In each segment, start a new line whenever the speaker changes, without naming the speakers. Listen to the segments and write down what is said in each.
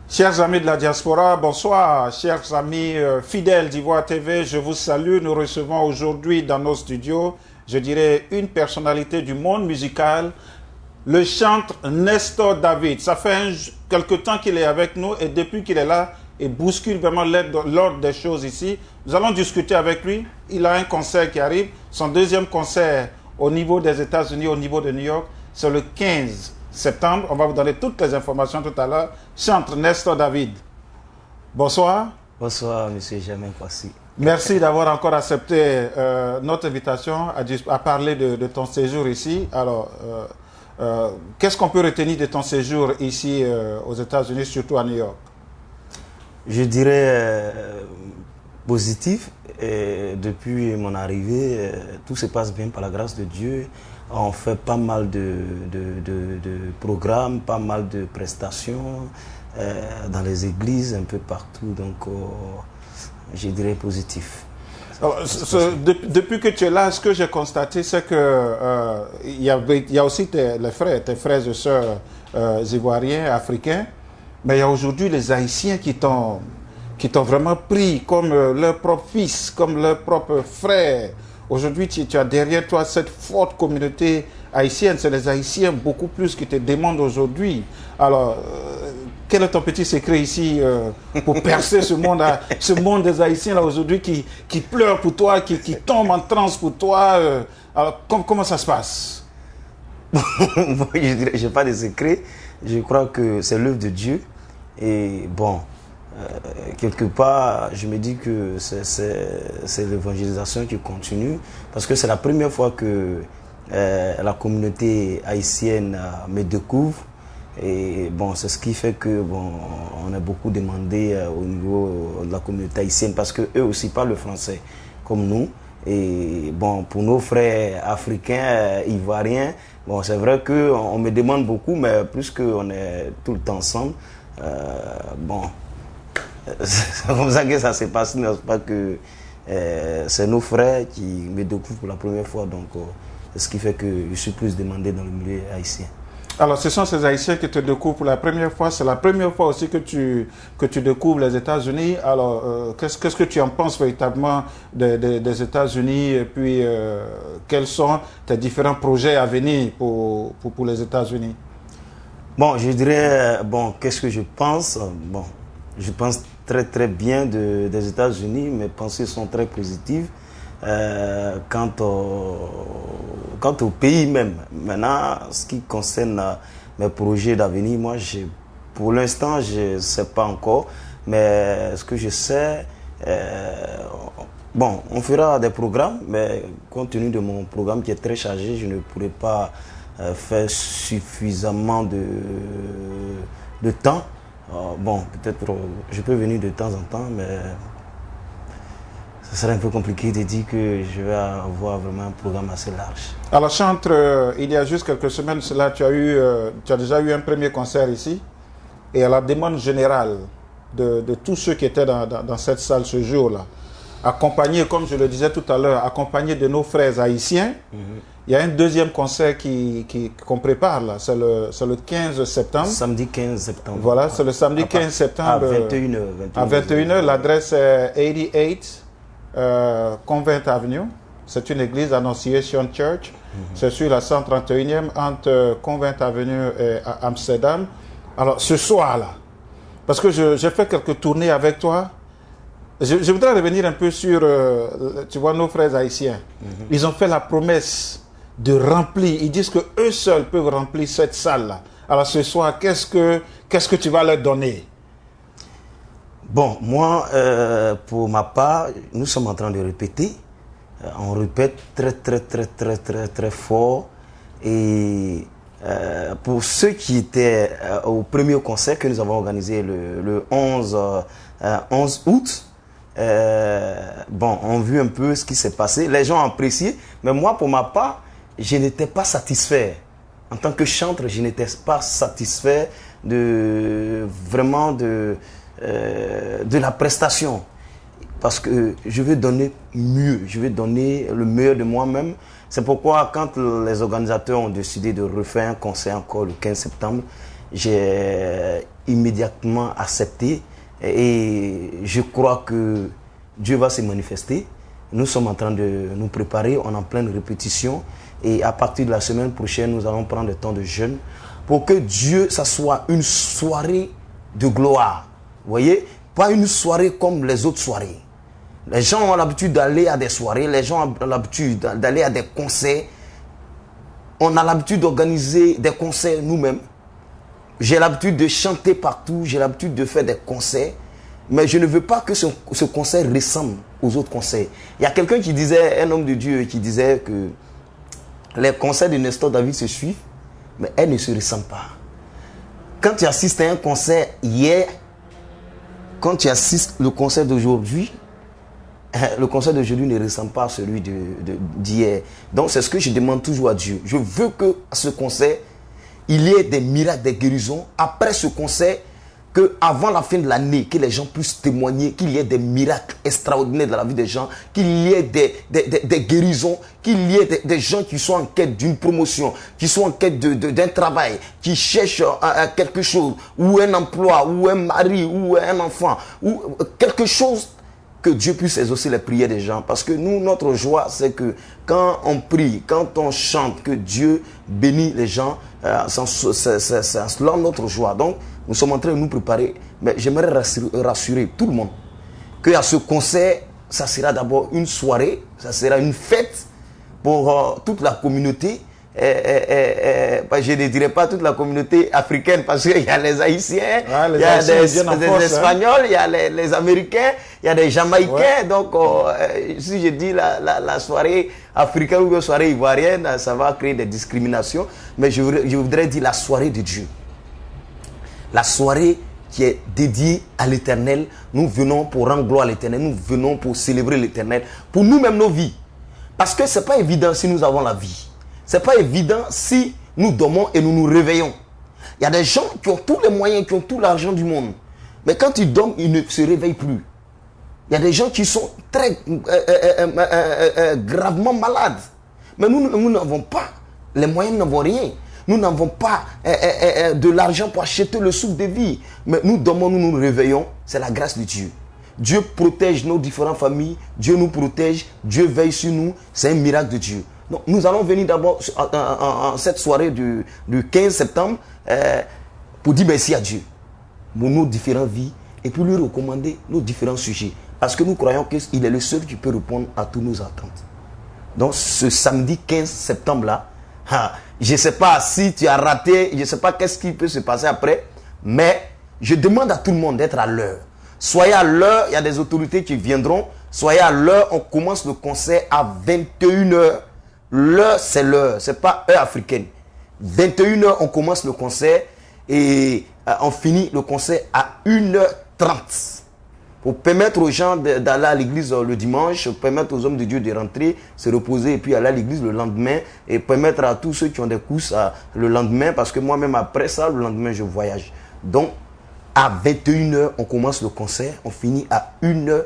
Chers amis de la diaspora, bonsoir. Chers amis fidèles d'Ivoire TV, je vous salue. Nous recevons aujourd'hui dans nos studios, je dirais, une personnalité du monde musical, le chantre Nestor David. Ça fait quelque temps qu'il est avec nous et depuis qu'il est là, il bouscule vraiment l'ordre des choses ici. Nous allons discuter avec lui. Il a un concert qui arrive, son deuxième concert au niveau des États-Unis, au niveau de New York, c'est le 15 septembre. On va vous donner toutes les informations tout à l'heure. Chantre Nestor David. Bonsoir.
Bonsoir, monsieur Germain Kwasi.
Merci d'avoir encore accepté notre invitation à parler de ton séjour ici. Alors, qu'est-ce qu'on peut retenir de ton séjour ici aux États-Unis, surtout à New York?
Je dirais positif. Et depuis mon arrivée, tout se passe bien par la grâce de Dieu. On fait pas mal de programmes, pas mal de prestations dans les églises, un peu partout. Donc, je dirais positif.
Alors, depuis que tu es là, ce que j'ai constaté, c'est que il y a aussi tes frères et sœurs ivoiriens, africains, mais il y a aujourd'hui les Haïtiens qui t'ont vraiment pris comme leur propre fils, comme leur propre frère. Aujourd'hui, tu as derrière toi cette forte communauté haïtienne. C'est les Haïtiens beaucoup plus qui te demandent aujourd'hui. Alors, quel est ton petit secret ici pour percer ce monde des Haïtiens là aujourd'hui qui pleurent pour toi, qui tombent en transe pour toi. Alors, comment ça se passe?
Bon, je dirais, j'ai pas de secret. Je crois que c'est l'œuvre de Dieu. Et bon, quelque part, je me dis que c'est l'évangélisation qui continue. Parce que c'est la première fois que la communauté haïtienne me découvre. Et bon, c'est ce qui fait que bon, on a beaucoup demandé au niveau de la communauté haïtienne parce qu'eux aussi parlent le français comme nous. Et bon, pour nos frères africains, ivoiriens, bon, c'est vrai qu'on me demande beaucoup, mais plus qu'on est tout le temps ensemble, bon, c'est comme ça que ça s'est passé, n'est-ce pas, que c'est nos frères qui me découvrent pour la première fois. Donc, c'est ce qui fait que je suis plus demandé dans le milieu haïtien.
Alors, ce sont ces Haïtiens qui te découvrent pour la première fois. C'est la première fois aussi que tu découvres les États-Unis. Alors, qu'est-ce que tu en penses véritablement des États-Unis? Et puis, quels sont tes différents projets à venir pour les États-Unis?
Bon, je dirais, bon, qu'est-ce que je pense? Bon, je pense très très bien des États-Unis. Mes pensées sont très positives. Quant au pays même. Maintenant, ce qui concerne mes projets d'avenir, moi, pour l'instant, je ne sais pas encore. Mais ce que je sais, bon, on fera des programmes, mais compte tenu de mon programme qui est très chargé, je ne pourrai pas faire suffisamment de temps. Bon, peut-être je peux venir de temps en temps, mais ce serait un peu compliqué de dire que je vais avoir vraiment un programme assez large.
Alors, chantre, il y a juste quelques semaines, cela, tu as déjà eu un premier concert ici. Et à la demande générale de tous ceux qui étaient dans cette salle ce jour-là, accompagné, comme je le disais tout à l'heure, accompagné de nos frères haïtiens, il y a un deuxième concert qu'on prépare là. C'est le 15 septembre.
Samedi 15 septembre.
Voilà, c'est le samedi 15 septembre.
À 21h.
À 21h, l'adresse est 88 Convent Avenue. C'est une église, Annunciation Church. C'est sur la 131e entre Convent Avenue et Amsterdam. Alors, ce soir-là, parce que j'ai fait quelques tournées avec toi, je voudrais revenir un peu sur, tu vois, nos frères haïtiens. Ils ont fait la promesse de remplir. Ils disent qu'eux seuls peuvent remplir cette salle-là. Alors, ce soir, qu'est-ce que tu vas leur donner?
Bon, moi, pour ma part, nous sommes en train de répéter. On répète très fort. Et pour ceux qui étaient au premier concert que nous avons organisé le 11 août, bon, on a vu un peu ce qui s'est passé. Les gens ont apprécié. Mais moi, pour ma part, je n'étais pas satisfait. En tant que chanteur, je n'étais pas satisfait vraiment de la prestation. Parce que je veux donner mieux, je veux donner le meilleur de moi-même. C'est pourquoi quand les organisateurs ont décidé de refaire un concert encore le 15 septembre, j'ai immédiatement accepté et je crois que Dieu va se manifester. Nous sommes en train de nous préparer, on est en pleine répétition et à partir de la semaine prochaine, nous allons prendre le temps de jeûne pour que Dieu, ça soit une soirée de gloire. Vous voyez, pas une soirée comme les autres soirées. Les gens ont l'habitude d'aller à des soirées, les gens ont l'habitude d'aller à des concerts. On a l'habitude d'organiser des concerts nous-mêmes. J'ai l'habitude de chanter partout, j'ai l'habitude de faire des concerts. Mais je ne veux pas que ce concert ressemble aux autres concerts. Il y a quelqu'un qui disait, un homme de Dieu, qui disait que les concerts de Nestor David se suivent, mais elles ne se ressemblent pas. Quand tu assistes à un concert hier, quand tu assistes au concert d'aujourd'hui, le concert d'aujourd'hui ne ressemble pas à celui d'hier. Donc c'est ce que je demande toujours à Dieu. Je veux que à ce concert, il y ait des miracles, des guérisons. Après ce concert, qu'avant la fin de l'année, que les gens puissent témoigner, qu'il y ait des miracles extraordinaires dans la vie des gens, qu'il y ait des guérisons, qu'il y ait des gens qui sont en quête d'une promotion, qui sont en quête d'un travail, qui cherchent quelque chose, ou un emploi, ou un mari, ou un enfant, ou quelque chose, que Dieu puisse exaucer les prières des gens. Parce que nous, notre joie, c'est que quand on prie, quand on chante, que Dieu bénit les gens, c'est cela notre joie. Donc, nous sommes en train de nous préparer. Mais j'aimerais rassurer tout le monde qu'à ce concert, ça sera d'abord une soirée, ça sera une fête pour toute la communauté. Je ne dirais pas toute la communauté africaine parce qu'il y a les Haïtiens, il y a des Espagnols, il y a les Américains, il y a des Jamaïcains. Ouais. Donc, si je dis la soirée africaine ou la soirée ivoirienne, ça va créer des discriminations. Mais je voudrais dire la soirée de Dieu. La soirée qui est dédiée à l'Éternel. Nous venons pour rendre gloire à l'Éternel. Nous venons pour célébrer l'Éternel. Pour nous-mêmes, nos vies. Parce que ce n'est pas évident si nous avons la vie. Ce n'est pas évident si nous dormons et nous nous réveillons. Il y a des gens qui ont tous les moyens, qui ont tout l'argent du monde. Mais quand ils dorment, ils ne se réveillent plus. Il y a des gens qui sont très gravement malades. Mais nous n'avons pas les moyens, nous n'avons rien. Nous n'avons pas de l'argent pour acheter le souffle de vie. Mais nous dormons, nous nous réveillons. C'est la grâce de Dieu. Dieu protège nos différentes familles. Dieu nous protège. Dieu veille sur nous. C'est un miracle de Dieu. Donc, nous allons venir d'abord en cette soirée du 15 septembre pour dire merci à Dieu pour nos différentes vies et pour lui recommander nos différents sujets. Parce que nous croyons qu'il est le seul qui peut répondre à toutes nos attentes. Donc, ce samedi 15 septembre-là, je ne sais pas si tu as raté, je ne sais pas qu'est-ce qui peut se passer après, mais je demande à tout le monde d'être à l'heure. Soyez à l'heure, il y a des autorités qui viendront. Soyez à l'heure, on commence le concert à 21h. L'heure, c'est l'heure, ce n'est pas heure africaine. 21h, on commence le concert et on finit le concert à 1h30. Pour permettre aux gens d'aller à l'église le dimanche, permettre aux hommes de Dieu de rentrer, se reposer et puis aller à l'église le lendemain et permettre à tous ceux qui ont des courses le lendemain, parce que moi-même après ça, le lendemain, je voyage. Donc, à 21h, on commence le concert, on finit à 1h30.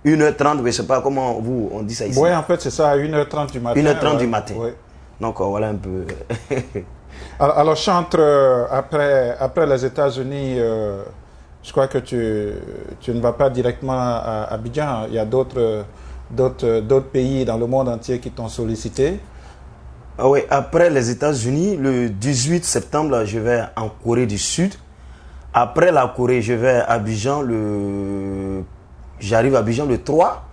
1h30, je ne sais pas comment on dit ça ici.
Oui, en fait, c'est ça, à 1h30 du matin.
1h30 du matin.
Ouais.
Donc, voilà un peu.
Alors, Chantre, après les États-Unis, je crois que tu ne vas pas directement à Abidjan. Il y a d'autres pays dans le monde entier qui t'ont sollicité.
Ah oui, après les États-Unis, le 18 septembre, je vais en Corée du Sud. Après la Corée, je vais à Abidjan J'arrive à Abidjan le 3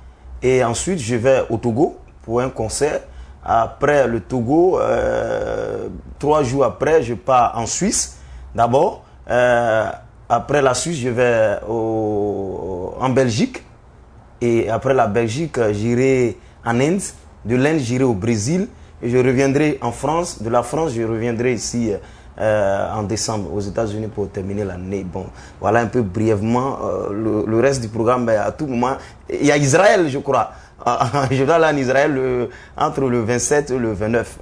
et ensuite je vais au Togo pour un concert. Après le Togo, 3 jours après, je pars en Suisse d'abord. Après la Suisse, je vais en Belgique. Et après la Belgique, j'irai en Inde. De l'Inde, j'irai au Brésil. Et je reviendrai en France. De la France, je reviendrai ici en décembre aux États-Unis pour terminer l'année. Bon, voilà un peu brièvement le reste du programme. À tout moment, il y a Israël, je crois. Je vais aller en Israël entre le 27 et le 29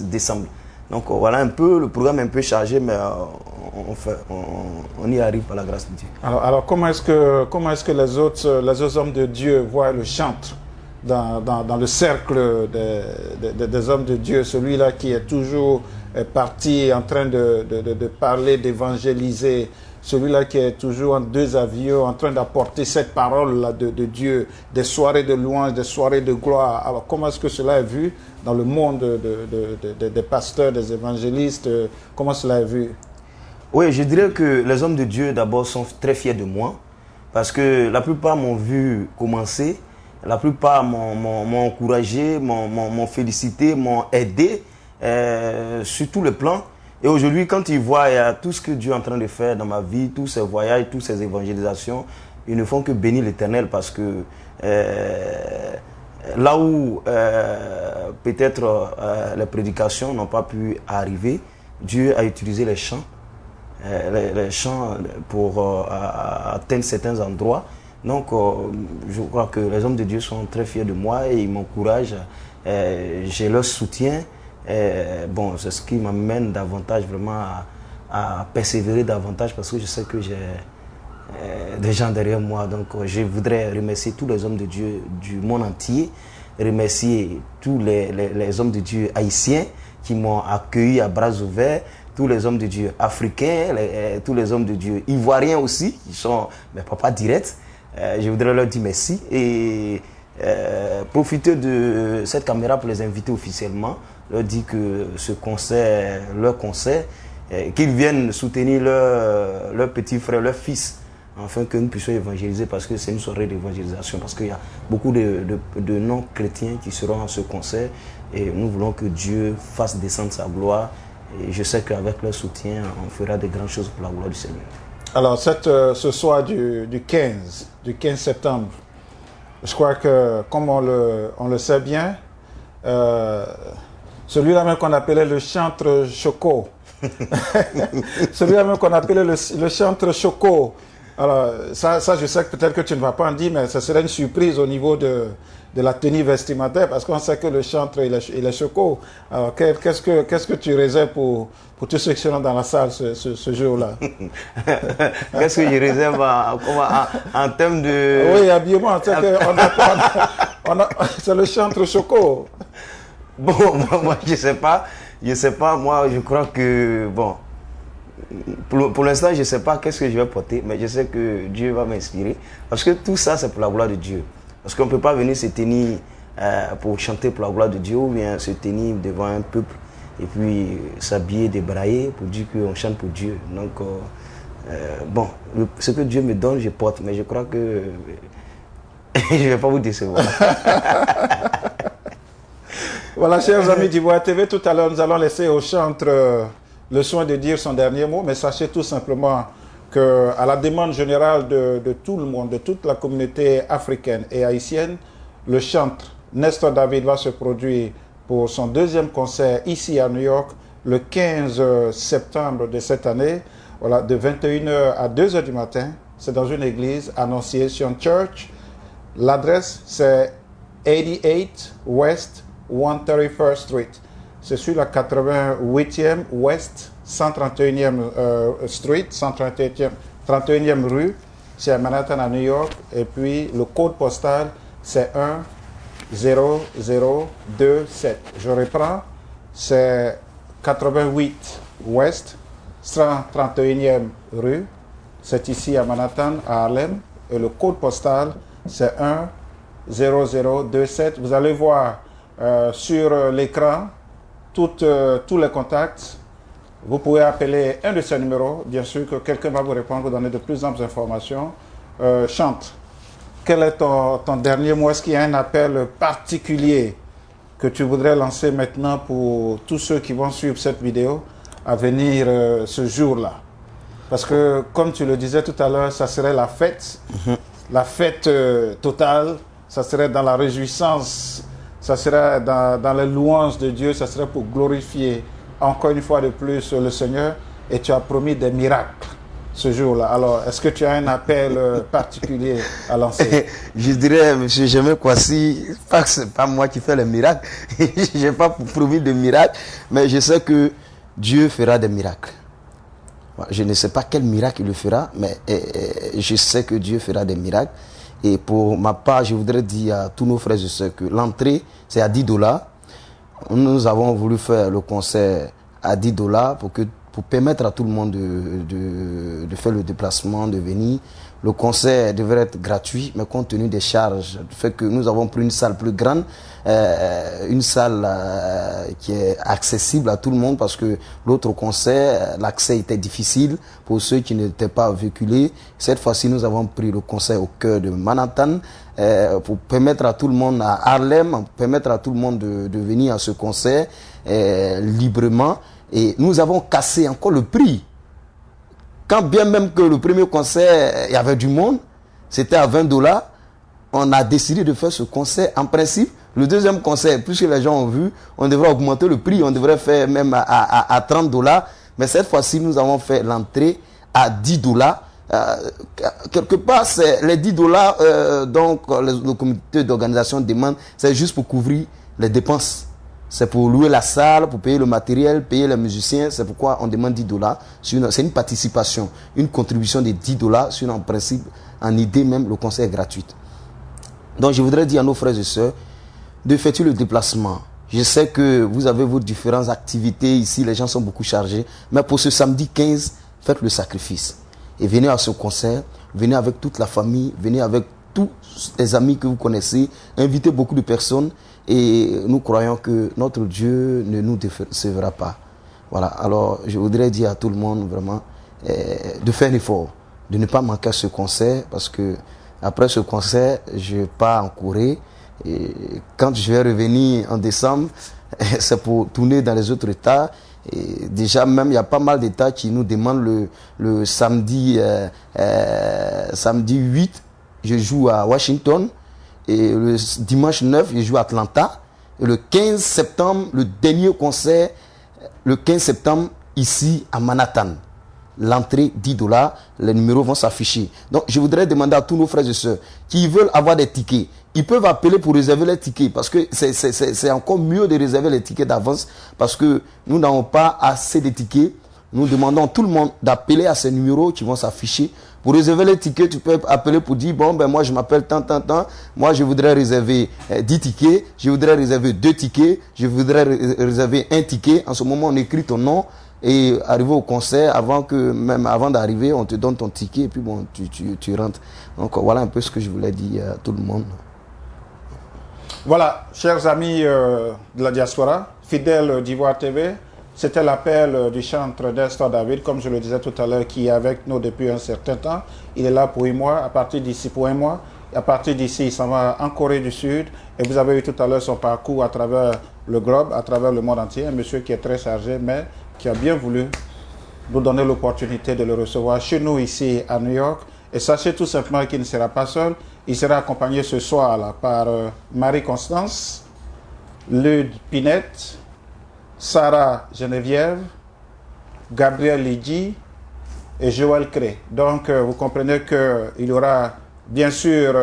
décembre. Donc voilà un peu, le programme est un peu chargé, mais on y arrive par la grâce de Dieu.
Alors comment est-ce que les autres hommes de Dieu voient le chantre dans le cercle des hommes de Dieu, celui-là qui est toujours parti en train de parler, d'évangéliser, celui-là qui est toujours en deux avions, en train d'apporter cette parole-là de Dieu, des soirées de louange, des soirées de gloire. Alors, comment est-ce que cela est vu dans le monde des pasteurs, des évangélistes? Comment cela est vu?
Oui, je dirais que les hommes de Dieu, d'abord, sont très fiers de moi, parce que la plupart m'ont vu commencer, la plupart m'ont encouragé, m'ont félicité, m'ont aidé sur tous les plans. Et aujourd'hui, quand ils voient tout ce que Dieu est en train de faire dans ma vie, tous ces voyages, toutes ces évangélisations, ils ne font que bénir l'Éternel, parce que là où peut-être les prédications n'ont pas pu arriver, Dieu a utilisé les chants pour atteindre certains endroits. Donc, je crois que les hommes de Dieu sont très fiers de moi et ils m'encouragent. J'ai leur soutien. Bon, c'est ce qui m'amène davantage vraiment à persévérer davantage, parce que je sais que j'ai des gens derrière moi. Donc, je voudrais remercier tous les hommes de Dieu du monde entier, remercier tous les hommes de Dieu haïtiens qui m'ont accueilli à bras ouverts, tous les hommes de Dieu africains, tous les hommes de Dieu ivoiriens aussi, qui sont mes papas directs. Je voudrais leur dire merci et profiter de cette caméra pour les inviter officiellement, leur dire que ce concert, leur concert, qu'ils viennent soutenir leur petit frère, leur fils, afin que nous puissions évangéliser, parce que c'est une soirée d'évangélisation, parce qu'il y a beaucoup de non-chrétiens qui seront à ce concert et nous voulons que Dieu fasse descendre sa gloire. Et je sais qu'avec leur soutien, on fera de grandes choses pour la gloire du Seigneur. Alors,
ce soir du 15 septembre, je crois que, comme on le sait bien, celui-là même qu'on appelait le chantre Choco, celui-là même qu'on appelait le chantre Choco, alors ça je sais que peut-être que tu ne vas pas en dire, mais ça serait une surprise au niveau de la tenue vestimentaire, parce qu'on sait que le chantre il est Choco. Alors qu'est-ce que tu réserves pour tous ceux qui seront dans la salle ce jour-là?
Qu'est-ce que je réserve en termes de...
Oui, habillement, c'est le chantre Choco.
Bon, moi je sais pas, moi je crois que, bon, pour l'instant je ne sais pas qu'est-ce que je vais porter, mais je sais que Dieu va m'inspirer, parce que tout ça c'est pour la gloire de Dieu. Parce qu'on ne peut pas venir se tenir pour chanter pour la gloire de Dieu, ou bien se tenir devant un peuple et puis s'habiller, débrailler pour dire qu'on chante pour Dieu. Donc, bon, ce que Dieu me donne, je porte, mais je crois que je ne vais pas vous décevoir.
Voilà, chers amis d'Ivoire TV, tout à l'heure, nous allons laisser au chantre le soin de dire son dernier mot, mais sachez tout simplement qu'à la demande générale de tout le monde, de toute la communauté africaine et haïtienne, le chantre Nestor David va se produire pour son deuxième concert ici à New York le 15 septembre de cette année, voilà, de 21h à 2h du matin. C'est dans une église, Annunciation Church. L'adresse, c'est 88 West 131st Street. C'est sur la 88e West 131e Street, 131e rue. C'est à Manhattan, à New York. Et puis, le code postal, c'est 10027. Je reprends, c'est 88 West 131e rue. C'est ici à Manhattan, à Harlem. Et le code postal, c'est 10027. Vous allez voir sur l'écran tous les contacts. Vous pouvez appeler un de ces numéros. Bien sûr que quelqu'un va vous répondre, vous donner de plus amples informations. Chante, quel est ton dernier mot? Est-ce qu'il y a un appel particulier que tu voudrais lancer maintenant pour tous ceux qui vont suivre cette vidéo à venir ce jour-là? Parce que, comme tu le disais tout à l'heure, ça serait la fête, la fête totale, ça serait dans la réjouissance, ça serait dans les louanges de Dieu, ça serait pour glorifier encore une fois de plus le Seigneur, et tu as promis des miracles ce jour-là. Alors, est-ce que tu as un appel particulier à lancer?
Je dirais, M. Jemé Kwasi, ce n'est pas moi qui fais les miracles. Je n'ai pas promis de miracles, mais je sais que Dieu fera des miracles. Je ne sais pas quel miracle il le fera, mais je sais que Dieu fera des miracles. Et pour ma part, je voudrais dire à tous nos frères et sœurs que l'entrée, c'est à $10. Nous avons voulu faire le concert à $10 pour permettre à tout le monde de faire le déplacement, de venir. Le concert devrait être gratuit, mais compte tenu des charges, du fait que nous avons pris une salle plus grande, une salle qui est accessible à tout le monde, parce que l'autre concert, l'accès était difficile pour ceux qui n'étaient pas véhiculés. Cette fois-ci, nous avons pris le concert au cœur de Manhattan pour permettre à tout le monde, à Harlem, pour permettre à tout le monde de venir à ce concert librement. Et nous avons cassé encore le prix. Quand bien même que le premier concert, il y avait du monde, c'était à $20, on a décidé de faire ce concert. En principe, le deuxième concert, puisque les gens ont vu, on devrait augmenter le prix, on devrait faire même à $30. Mais cette fois-ci, nous avons fait l'entrée à $10. Quelque part, c'est les $10, donc le comité d'organisation demande, c'est juste pour couvrir les dépenses. C'est pour louer la salle, pour payer le matériel, payer les musiciens. C'est pourquoi on demande $10. C'est une participation, une contribution de $10. Sinon, en principe, en idée même, le concert est gratuit. Donc, je voudrais dire à nos frères et sœurs de faire le déplacement. Je sais que vous avez vos différentes activités ici, les gens sont beaucoup chargés. Mais pour ce samedi 15, faites le sacrifice. Et venez à ce concert, venez avec toute la famille, venez avec tous les amis que vous connaissez, invitez beaucoup de personnes. Et nous croyons que notre Dieu ne nous décevra pas. Voilà, alors je voudrais dire à tout le monde vraiment de faire un effort, de ne pas manquer ce concert, parce que après ce concert, je pars en Corée. Et quand je vais revenir en décembre, c'est pour tourner dans les autres États. Et déjà même, il y a pas mal d'États qui nous demandent le samedi 8, je joue à Washington. Et le dimanche 9, je joue à Atlanta. Et le 15 septembre, le dernier concert, le 15 septembre, ici à Manhattan. L'entrée $10, les numéros vont s'afficher. Donc, je voudrais demander à tous nos frères et sœurs qui veulent avoir des tickets, ils peuvent appeler pour réserver les tickets, parce que c'est encore mieux de réserver les tickets d'avance, parce que nous n'avons pas assez de tickets. Nous demandons à tout le monde d'appeler à ces numéros qui vont s'afficher. Pour réserver les tickets, tu peux appeler pour dire, bon, ben moi je m'appelle tant. Moi je voudrais réserver 10 tickets, je voudrais réserver 2 tickets, je voudrais réserver 1 ticket. En ce moment, on écrit ton nom et arrivé au concert, avant d'arriver, on te donne ton ticket et puis bon, tu rentres. Donc voilà un peu ce que je voulais dire à tout le monde.
Voilà, chers amis de la diaspora, fidèles d'Ivoire TV, c'était l'appel du chantre Nestor David, comme je le disais tout à l'heure, qui est avec nous depuis un certain temps. Il est là pour 1 mois, à partir d'ici pour 1 mois. À partir d'ici, il s'en va en Corée du Sud. Et vous avez eu tout à l'heure son parcours à travers le globe, à travers le monde entier. Un monsieur qui est très chargé, mais qui a bien voulu nous donner l'opportunité de le recevoir chez nous ici à New York. Et sachez tout simplement qu'il ne sera pas seul. Il sera accompagné ce soir là, par Marie-Constance, Lude Pinette, Sarah Geneviève, Gabriel Lidji et Joël Cré. Donc, vous comprenez qu'il y aura bien sûr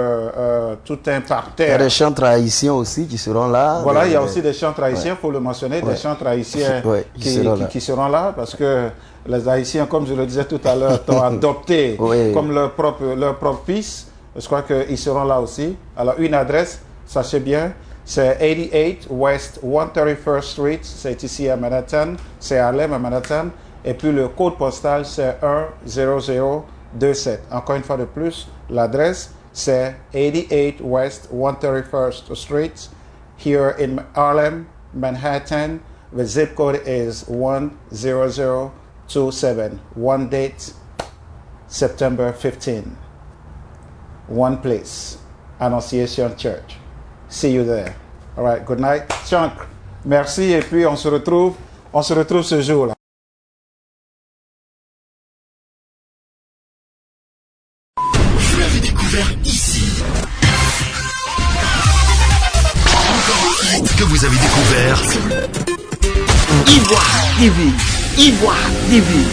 tout un parterre.
Il y a des chantres haïtiens aussi qui seront là.
Voilà, il y a aussi des chantres haïtiens, il faut le mentionner, des chantres haïtiens qui seront là, parce que les Haïtiens, comme je le disais tout à l'heure, t'ont adopté comme leur propre fils. Je crois qu'ils seront là aussi. Alors, une adresse, sachez bien, c'est 88 West 131st Street, c'est ici à Manhattan, c'est à Harlem à Manhattan. Et puis le code postal, c'est 10027. Encore une fois de plus, l'adresse, c'est 88 West 131st Street, here in Harlem, Manhattan. The zip code is 10027. One date, September 15. One place, Annunciation Church. See you there. All right, good night. Chunk, merci et puis on se retrouve ce jour-là.
Vous l'avez découvert ici. Encore un hit que vous avez découvert. Ivoire TV. Ivoire TV.